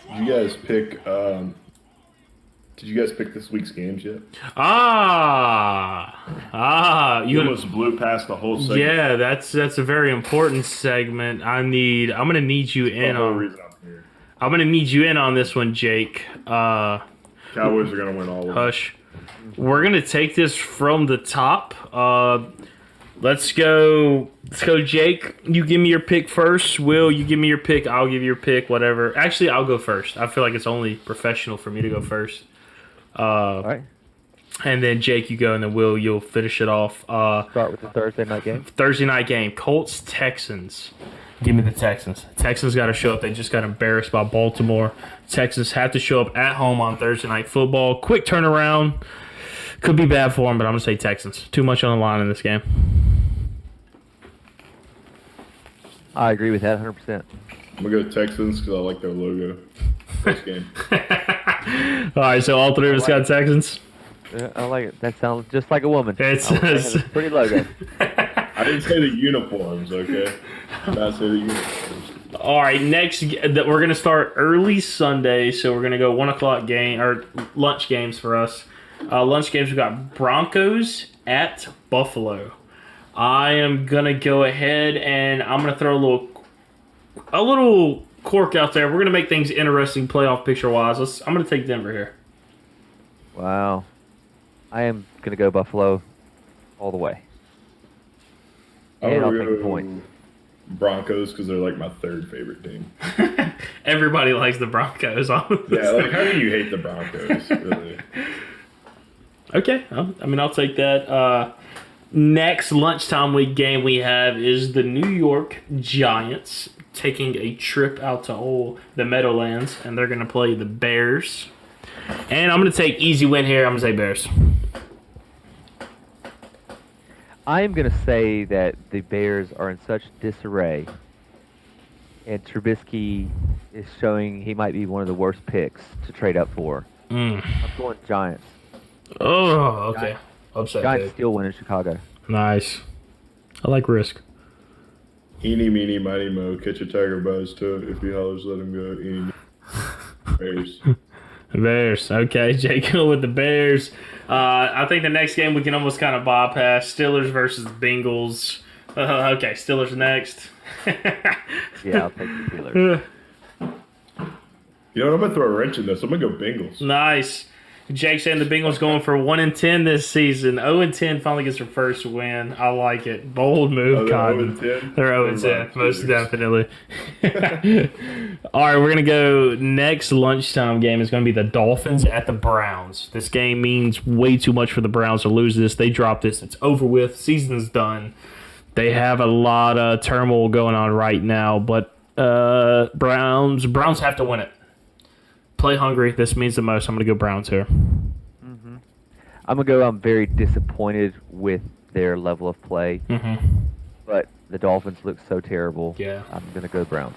Did you guys pick? Did you guys pick this week's games yet? You almost blew past the whole segment. Yeah, that's a very important segment. I'm gonna need you in the whole on. reason I'm here. I'm gonna need you in on this one, Jake. Cowboys are gonna win all of them. Hush. We're gonna take this from the top. Let's go, Jake. You give me your pick first. Will, you give me your pick. I'll give you your pick. Whatever. Actually, I'll go first. I feel like it's only professional for me to go first. All right. And then Jake, you go, and then Will, you'll finish it off. Start with the Thursday night game. Thursday night game. Colts Texans. Give me the Texans. Texans got to show up. They just got embarrassed by Baltimore. Texans have to show up at home on Thursday night football. Quick turnaround. Could be bad for them, but I'm going to say Texans. Too much on the line in this game. I agree with that 100%. I'm going to go Texans because I like their logo. First game. All right, so all three of us got Texans? Yeah, I like it. That sounds just like a woman. It's a pretty logo. I didn't say the uniforms, okay? I did not say the uniforms. All right, next, we're going to start early Sunday, so we're going to go 1 o'clock game, or lunch games for us. Lunch games, we got Broncos at Buffalo. I am going to go ahead and I'm going to throw a little cork out there. We're going to make things interesting playoff picture-wise. I'm going to take Denver here. Wow. I am going to go Buffalo all the way. And I'll take the points. Broncos because they're like my third favorite team. Everybody likes the Broncos. Yeah, like how do you hate the Broncos? Really? Okay, I'll take that. Next lunchtime week game we have is the New York Giants taking a trip out to the Meadowlands, and they're going to play the Bears. And I'm going to take easy win here. I'm going to say Bears. I am going to say that the Bears are in such disarray, and Trubisky is showing he might be one of the worst picks to trade up for. I'm going Giants. Oh, okay. Upset. Giants still win in Chicago. Nice. I like risk. Eeny, meeny, miny, mo. Catch a tiger by his toe. If he hollers, let him go. Eeny, Bears. Bears. Okay, Jake with the Bears. I think the next game we can almost kind of bypass. Steelers versus the Bengals. Okay, Steelers next. Yeah, I'll take the Steelers. You know what? I'm going to throw a wrench in this. I'm going to go Bengals. Nice. Jake saying the Bengals going for 1-10 this season. 0-10 finally gets their first win. I like it. Bold move, Cotton. They're 0-10, most definitely. All right, we're going to go next lunchtime game. It's going to be the Dolphins at the Browns. This game means way too much for the Browns to lose this. They drop this. It's over with. Season's done. They have a lot of turmoil going on right now, but Browns have to win it. Play hungry. This means the most. I'm going to go Browns here. Mm-hmm. I'm going to go. I'm very disappointed with their level of play. Mm-hmm. But the Dolphins look so terrible. Yeah. I'm going to go Browns.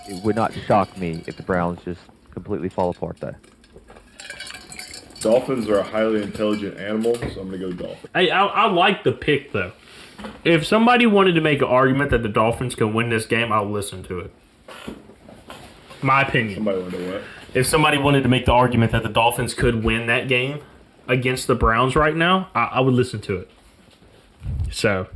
It would not shock me if the Browns just completely fall apart, though. Dolphins are a highly intelligent animal, so I'm going to go Dolphins. Hey, I like the pick, though. If somebody wanted to make an argument that the Dolphins can win this game, I'll listen to it. My opinion. Somebody wanted to what? If somebody wanted to make the argument that the Dolphins could win that game against the Browns right now, I would listen to it. So,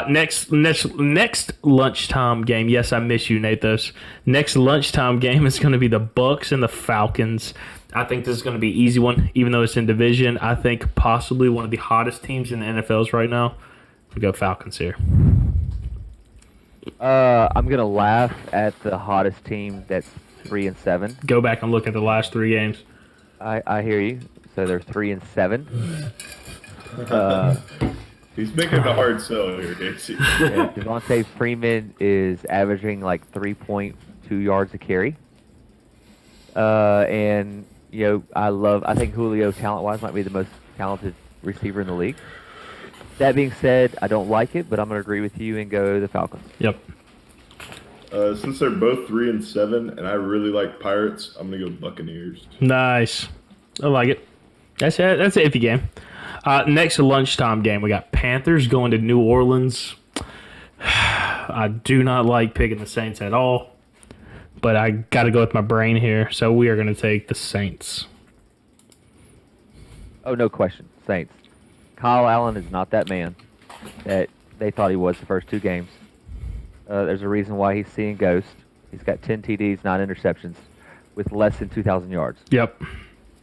next lunchtime game. Yes, I miss you, Nathos. Next lunchtime game is going to be the Bucs and the Falcons. I think this is going to be an easy one, even though it's in division. I think possibly one of the hottest teams in the NFLs right now. We go Falcons here. I'm gonna laugh at the hottest team that's 3-7. Go back and look at the last 3 games. I hear you. So they're 3-7. He's making a hard sell here, Casey. Yeah, Devontae Freeman is averaging like 3.2 yards a carry. And I think Julio talent-wise might be the most talented receiver in the league. That being said, I don't like it, but I'm going to agree with you and go the Falcons. Yep. Since they're both 3-7, and I really like Pirates, I'm going to go Buccaneers. Nice. I like it. That's an iffy game. Next lunchtime game, we got Panthers going to New Orleans. I do not like picking the Saints at all. but I got to go with my brain here. So we are going to take the Saints. Oh, no question. Saints. Kyle Allen is not that man that they thought he was the first 2 games. There's a reason why he's seeing ghosts. He's got 10 TDs, 9 interceptions, with less than 2,000 yards. Yep.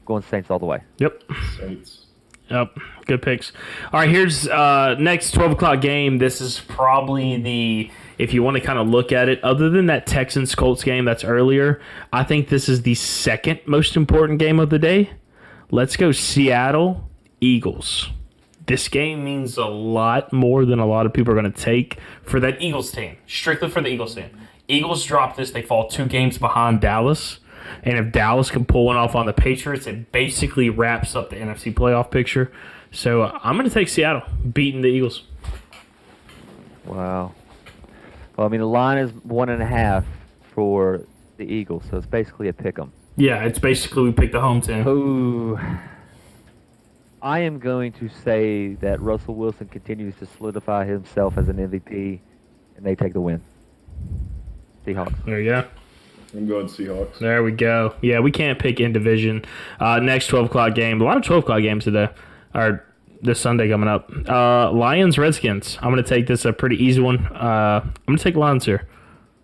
Going Saints all the way. Yep. Saints. Yep. Good picks. All right, here's next 12 o'clock game. This is probably the, if you want to kind of look at it, other than that Texans-Colts game that's earlier, I think this is the second most important game of the day. Let's go Seattle Eagles. This game means a lot more than a lot of people are going to take for that Eagles team, strictly for the Eagles team. Eagles drop this, they fall 2 games behind Dallas. And if Dallas can pull one off on the Patriots, it basically wraps up the NFC playoff picture. So I'm going to take Seattle, beating the Eagles. Wow. Well, I mean, the line is 1.5 for the Eagles, so it's basically a pick 'em. Yeah, it's basically we pick the home team. Ooh. I am going to say that Russell Wilson continues to solidify himself as an MVP, and they take the win. Seahawks. There you go. I'm going Seahawks. There we go. Yeah, we can't pick in division. Next 12 o'clock game. A lot of 12 o'clock games today. Or this Sunday coming up. Lions, Redskins. I'm going to take this a pretty easy one. I'm going to take Lions here.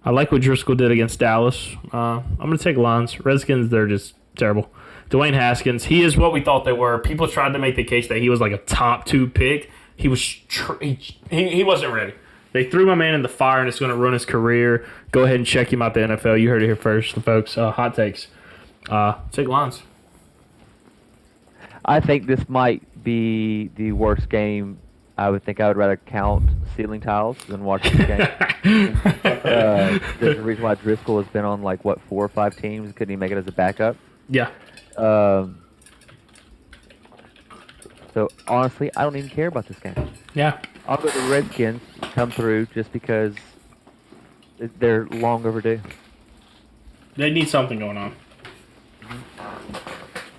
I like what Driscoll did against Dallas. I'm going to take Lions. Redskins, they're just terrible. Dwayne Haskins, he is what we thought they were. People tried to make the case that he was like a top 2 pick. He was he wasn't ready. They threw my man in the fire, and it's going to ruin his career. Go ahead and check him out the NFL. You heard it here first, folks. Hot takes. Take Lions. I think this might be the worst game. I would rather count ceiling tiles than watch this game. There's a reason why Driscoll has been on 4 or 5 teams. Couldn't he make it as a backup? Yeah. So honestly, I don't even care about this game. Yeah. I'll go to the Redskins come through just because they're long overdue. They need something going on.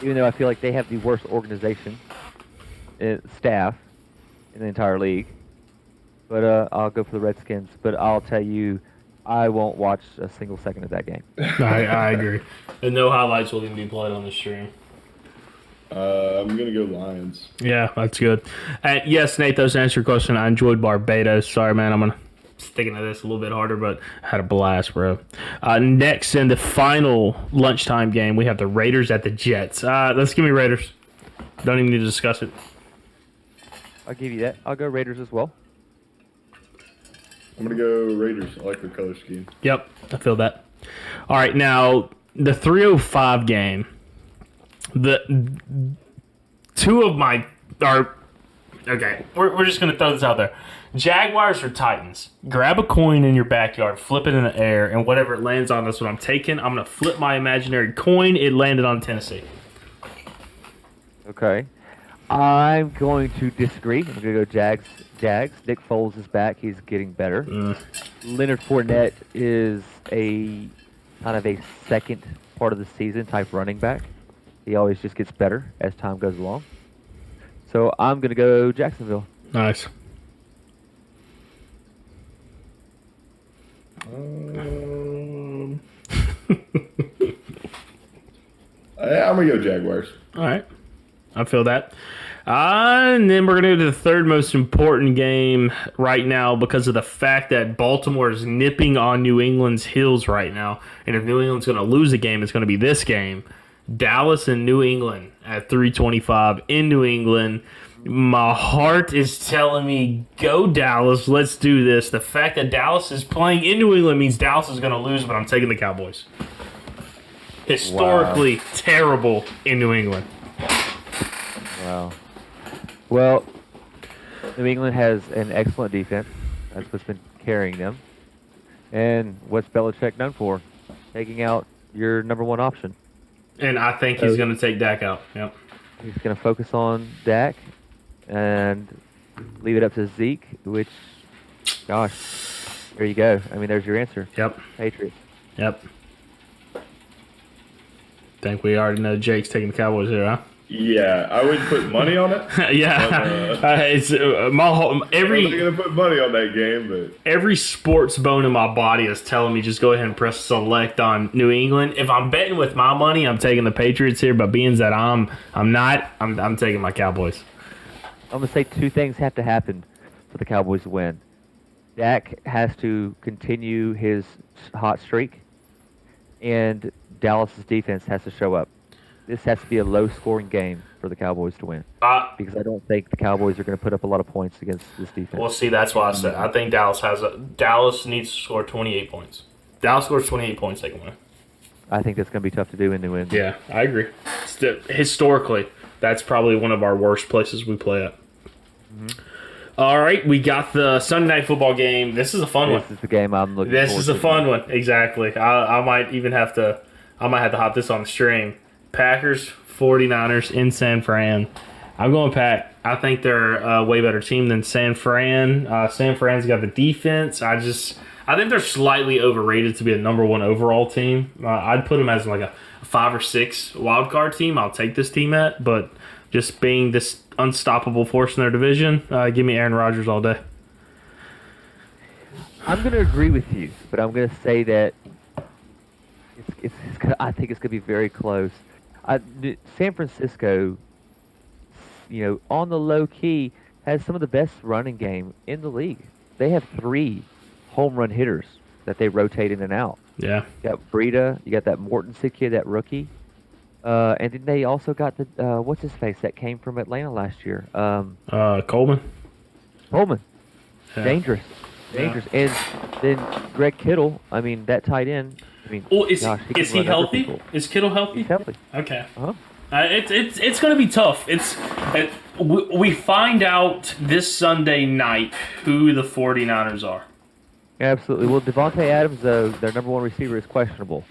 Even though I feel like they have the worst organization, staff in the entire league. But I'll go for the Redskins. But I'll tell you, I won't watch a single second of that game. I agree. And no highlights will even be played on the stream. I'm going to go Lions. Yeah, that's good. Yes, Nate, those answer your question. I enjoyed Barbados. Sorry, man. I'm going to stick into this a little bit harder, but I had a blast, bro. Next, in the final lunchtime game, we have the Raiders at the Jets. Let's give me Raiders. Don't even need to discuss it. I'll give you that. I'll go Raiders as well. I'm going to go Raiders. I like their color scheme. Yep, I feel that. All right, now, the 3:05 game. The 2 of my are okay. We're just gonna throw this out there. Jaguars or Titans? Grab a coin in your backyard, flip it in the air, and whatever it lands on, that's what I'm taking. I'm gonna flip my imaginary coin. It landed on Tennessee. Okay. I'm going to disagree. I'm going to go Jags. Nick Foles is back. He's getting better. Leonard Fournette is a kind of a second part of the season type running back. He always just gets better as time goes along. So I'm going to go Jacksonville. Nice. I'm going to go Jaguars. All right. I feel that. And then we're going to go to the third most important game right now because of the fact that Baltimore is nipping on New England's heels right now. And if New England's going to lose a game, it's going to be this game. Dallas and New England at 3:25 in New England. My heart is telling me, go Dallas, let's do this. The fact that Dallas is playing in New England means Dallas is going to lose, but I'm taking the Cowboys. Historically terrible in New England. Wow. Well, New England has an excellent defense. That's what's been carrying them. And what's Belichick known for? Taking out your number 1 option. And I think he's going to take Dak out. Yep. He's going to focus on Dak and leave it up to Zeke, which, gosh, there you go. I mean, there's your answer. Yep. Patriots. Yep. Think we already know Jake's taking the Cowboys here, huh? Yeah, I wouldn't put money on it. Yeah, But, it's my whole I'm not every gonna put money on that game, but every sports bone in my body is telling me just go ahead and press select on New England. If I'm betting with my money, I'm taking the Patriots here. But being that I'm not, I'm taking my Cowboys. I'm gonna say two things have to happen for the Cowboys to win. Dak has to continue his hot streak, and Dallas's defense has to show up. This has to be a low-scoring game for the Cowboys to win, because I don't think the Cowboys are going to put up a lot of points against this defense. Well, see, that's why I said I think Dallas needs to score 28 points. Dallas scores 28 points, they can win. I think that's going to be tough to do in New England. Yeah, I agree. Historically, that's probably one of our worst places we play at. Mm-hmm. All right, we got the Sunday Night Football game. This is a fun one. This is the game I'm looking This forward is a to. fun one, exactly. I might even have to hop this on the stream. Packers, 49ers in San Fran. I'm going Pack. I think they're a way better team than San Fran. San Fran's got the defense. I think they're slightly overrated to be a number one overall team. I'd put them as like a 5 or 6 wild card team. I'll take this team at, but just being this unstoppable force in their division, give me Aaron Rodgers all day. I'm going to agree with you, but I'm going to say that I think it's going to be very close. San Francisco, on the low key, has some of the best running game in the league. They have 3 home run hitters that they rotate in and out. Yeah. You got Breida, you got that Mortensen kid, that rookie. And then they also got the, what's his face, that came from Atlanta last year? Coleman. Coleman. Yeah. Dangerous. And then Greg Kittle, that tight end. Is he healthy? Is Kittle healthy? He's healthy. Okay. Uh-huh. It's going to be tough. We find out this Sunday night who the 49ers are. Absolutely. Well, Devontae Adams, though, their number one receiver, is questionable.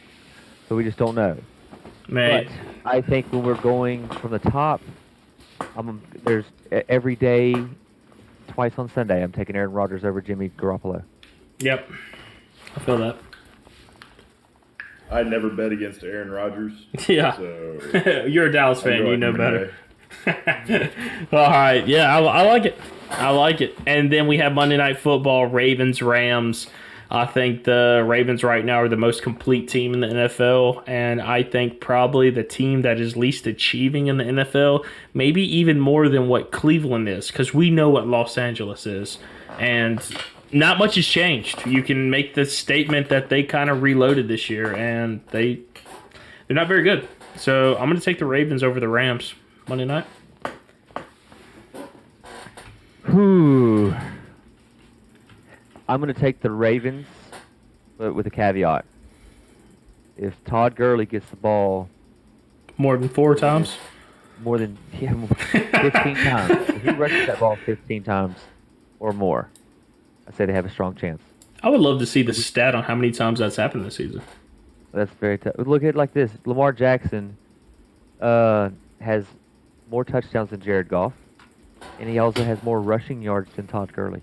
So we just don't know. Man. But I think when we're going from the top, there's every day, twice on Sunday, I'm taking Aaron Rodgers over Jimmy Garoppolo. Yep. I feel that. I never bet against Aaron Rodgers. Yeah. So you're a Dallas fan. You know better. All right. Yeah, I like it. I like it. And then we have Monday Night Football, Ravens, Rams. I think the Ravens right now are the most complete team in the NFL, and I think probably the team that is least achieving in the NFL, maybe even more than what Cleveland is, because we know what Los Angeles is. And not much has changed. You can make the statement that they kind of reloaded this year, and they're not very good. So I'm going to take the Ravens over the Rams Monday night. I'm going to take the Ravens, but with a caveat. If Todd Gurley gets the ball more than 4 times? More than 15 times. If he rushes that ball 15 times or more, I say they have a strong chance. I would love to see the stat on how many times that's happened this season. That's very tough. Look at it like this. Lamar Jackson has more touchdowns than Jared Goff, and he also has more rushing yards than Todd Gurley.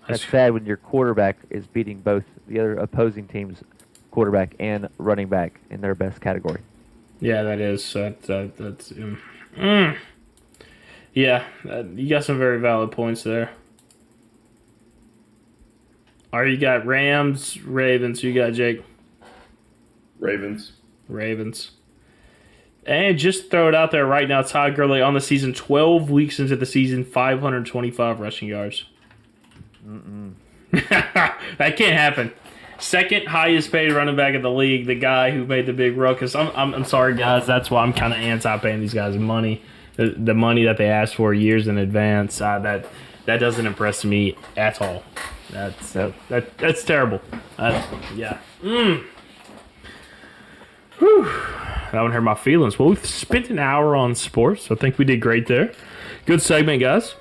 That's sad when your quarterback is beating both the other opposing team's quarterback and running back in their best category. Yeah, that is. That's. Yeah, you got some very valid points there. All right, you got Rams, Ravens. Who you got, Jake? Ravens. And just throw it out there right now, Todd Gurley on the season, 12 weeks into the season, 525 rushing yards. That can't happen. Second highest paid running back in the league, the guy who made the big ruckus. I'm sorry, guys. That's why I'm kind of anti-paying these guys money. The money that they asked for years in advance, that doesn't impress me at all. That's terrible. Yeah. Whew. That one hurt my feelings. Well, we've spent an hour on sports. So I think we did great there. Good segment, guys.